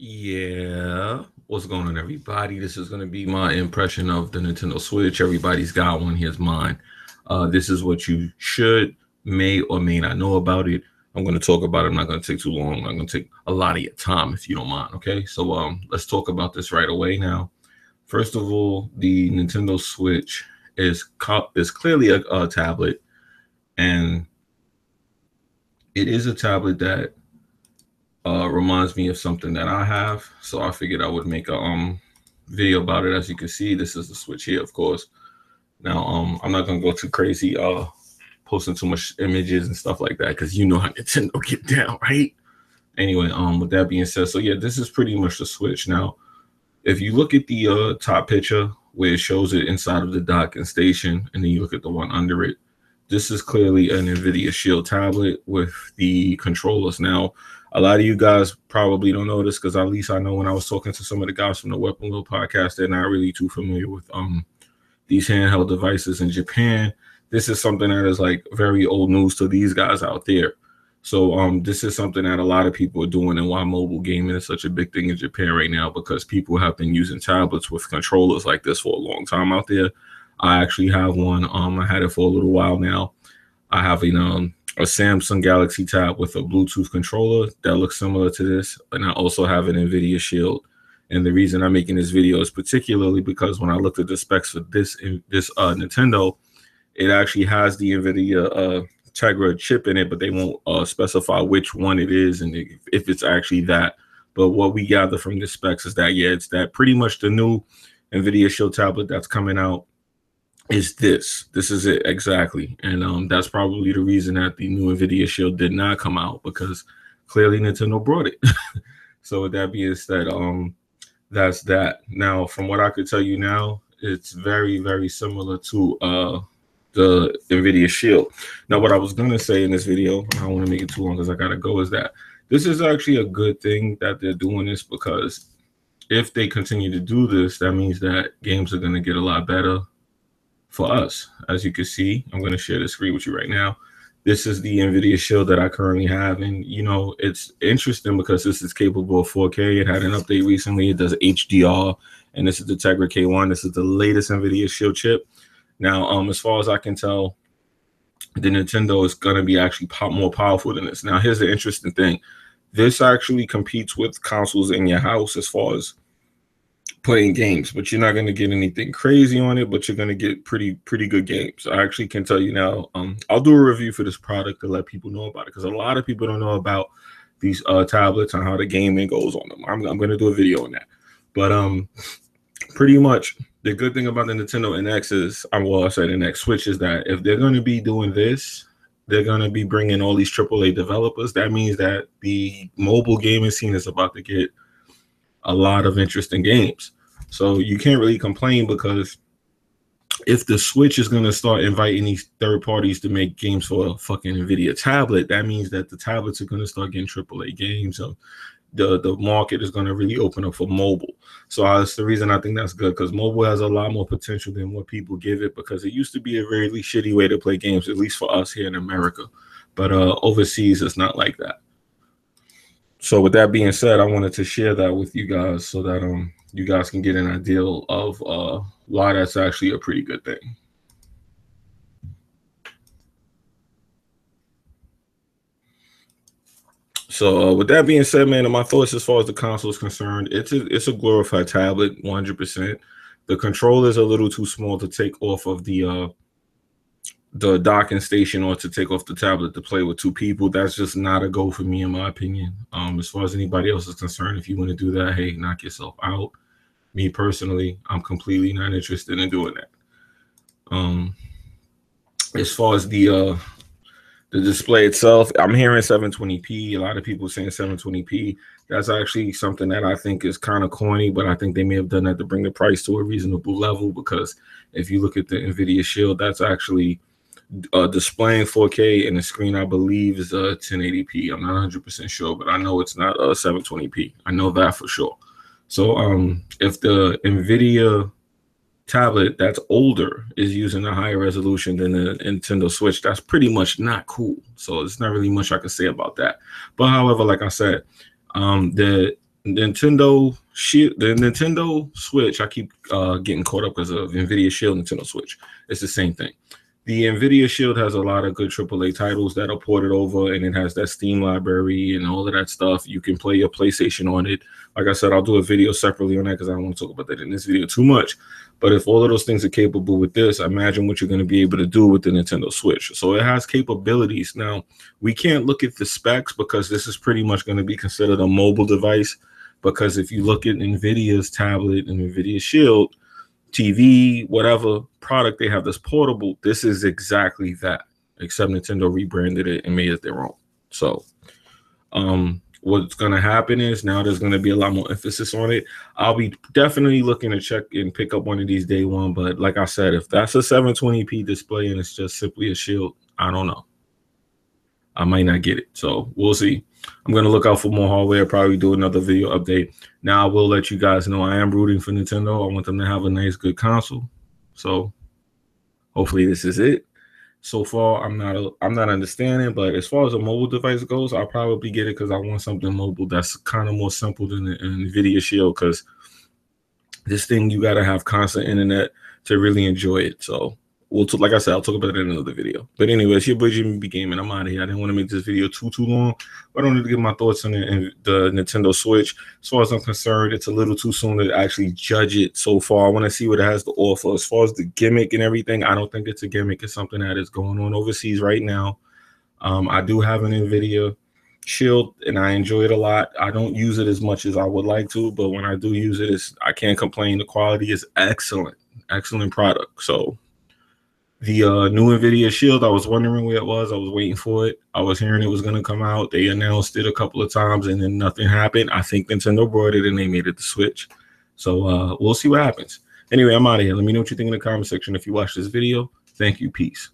Yeah, what's going on, everybody? This is going to be my impression of the Nintendo Switch. Everybody's got one. Here's mine. This is what you should, may, or may not know about it. I'm going to talk about it. I'm not going to take too long. I'm going to take a lot of your time if you don't mind. Okay, so let's talk about this right away now. First of all, the Nintendo Switch is clearly a tablet, and it is a tablet that reminds me of something that I have. So I figured I would make a video about it. As you can see, this is the Switch here, of course. Now I'm not gonna go too crazy posting too much images and stuff like that because you know how Nintendo get down, right? Anyway, with that being said, so yeah, this is pretty much the Switch. Now, if you look at the top picture where it shows it inside of the docking station, and then you look at the one under it, this is clearly an NVIDIA Shield tablet with the controllers. Now, a lot of you guys probably don't know this because at least I know when I was talking to some of the guys from the Weapon Wheel podcast, they're not really too familiar with these handheld devices in Japan. This is something that is like very old news to these guys out there. So this is something that a lot of people are doing, and why mobile gaming is such a big thing in Japan right now, because people have been using tablets with controllers like this for a long time out there. I actually have one. I had it for a little while now. I have a Samsung Galaxy Tab with a Bluetooth controller that looks similar to this, and I also have an NVIDIA Shield. And the reason I'm making this video is particularly because when I looked at the specs for this Nintendo, it actually has the NVIDIA Tegra chip in it, but they won't specify which one it is and if it's actually that. But what we gather from the specs is that, yeah, it's that pretty much the new NVIDIA Shield tablet that's coming out is this. This is it exactly. And that's probably the reason that the new NVIDIA Shield did not come out, because clearly Nintendo brought it. So with that being said, that's that. Now, from what I could tell you now, it's very, very similar to the NVIDIA Shield. Now, what I was going to say in this video, I don't want to make it too long because I got to go, is that this is actually a good thing that they're doing this, because if they continue to do this, that means that games are going to get a lot better for us. As you can see, I'm going to share the screen with you right now. This is the NVIDIA Shield that I currently have, and you know, it's interesting because this is capable of 4K. It had an update recently. It does HDR, and this is the Tegra K1. This is the latest NVIDIA Shield chip. Now, as far as I can tell, the Nintendo is going to be actually more powerful than this. Now, here's the interesting thing. This actually competes with consoles in your house as far as playing games, but you're not going to get anything crazy on it, but you're going to get pretty good games. I actually can tell you now, I'll do a review for this product to let people know about it, because a lot of people don't know about these tablets and how the gaming goes on them. I'm going to do a video on that. But pretty much the good thing about the Nintendo NX is, well, I said NX Switch, is that if they're going to be doing this, they're going to be bringing all these AAA developers. That means that the mobile gaming scene is about to get a lot of interesting games. So you can't really complain, because if the Switch is going to start inviting these third parties to make games for a fucking NVIDIA tablet, that means that the tablets are going to start getting AAA games. So the market is going to really open up for mobile. So that's the reason I think that's good, because mobile has a lot more potential than what people give it, because it used to be a really shitty way to play games, at least for us here in America. But overseas, it's not like that. So with that being said, I wanted to share that with you guys so that you guys can get an idea of why that's actually a pretty good thing. So with that being said, man, my thoughts as far as the console is concerned, it's a glorified tablet, 100%. The controller is a little too small to take off of the docking station or to take off the tablet to play with two people. That's just not a go for me, in my opinion. As far as anybody else is concerned, if you want to do that, hey, knock yourself out. Me personally, I'm completely not interested in doing that. As far as the display itself, I'm hearing 720p. A lot of people saying 720p. That's actually something that I think is kind of corny, but I think they may have done that to bring the price to a reasonable level, because if you look at the NVIDIA Shield, that's actually displaying 4K, and the screen, I believe, is 1080p. I'm not 100% sure, but I know it's not 720p. I know that for sure. So if the NVIDIA tablet that's older is using a higher resolution than the Nintendo Switch, that's pretty much not cool. So it's not really much I can say about that. But however, like I said, the Nintendo Shield, the Nintendo Switch. I keep getting caught up because of Nvidia Shield, Nintendo Switch. It's the same thing. The Nvidia Shield has a lot of good AAA titles that are ported over, and it has that Steam library and all of that stuff. You can play your PlayStation on it. Like I said, I'll do a video separately on that because I don't want to talk about that in this video too much. But if all of those things are capable with this, imagine what you're going to be able to do with the Nintendo Switch. So it has capabilities. Now, we can't look at the specs because this is pretty much going to be considered a mobile device. Because if you look at Nvidia's tablet and Nvidia Shield, TV, whatever product they have that's portable, this is exactly that, except Nintendo rebranded it and made it their own. So what's going to happen is now there's going to be a lot more emphasis on it. I'll be definitely looking to check and pick up one of these day one. But like I said, if that's a 720p display and it's just simply a Shield, I don't know. I might not get it. So we'll see. I'm going to look out for more hardware, probably do another video update. Now I will let you guys know I am rooting for Nintendo. I want them to have a nice, good console. So hopefully this is it. So far, I'm not understanding, but as far as a mobile device goes, I'll probably get it because I want something mobile that's kind of more simple than the Nvidia Shield, because this thing, you got to have constant internet to really enjoy it. So like I said, I'll talk about it in another video. But anyway, it's your boy Jimmybgaming. I'm out of here. I didn't want to make this video too long, but I wanted to give my thoughts on the Nintendo Switch. As far as I'm concerned, it's a little too soon to actually judge it so far. I want to see what it has to offer. As far as the gimmick and everything, I don't think it's a gimmick. It's something that is going on overseas right now. I do have an Nvidia Shield, and I enjoy it a lot. I don't use it as much as I would like to, but when I do use it, I can't complain. The quality is excellent. Excellent product. So the new Nvidia Shield, I was wondering where it was. I was waiting for it. I was hearing it was going to come out. They announced it a couple of times, and then nothing happened. I think Nintendo brought it, and they made it the Switch. So we'll see what happens. Anyway, I'm out of here. Let me know what you think in the comment section if you watched this video. Thank you. Peace.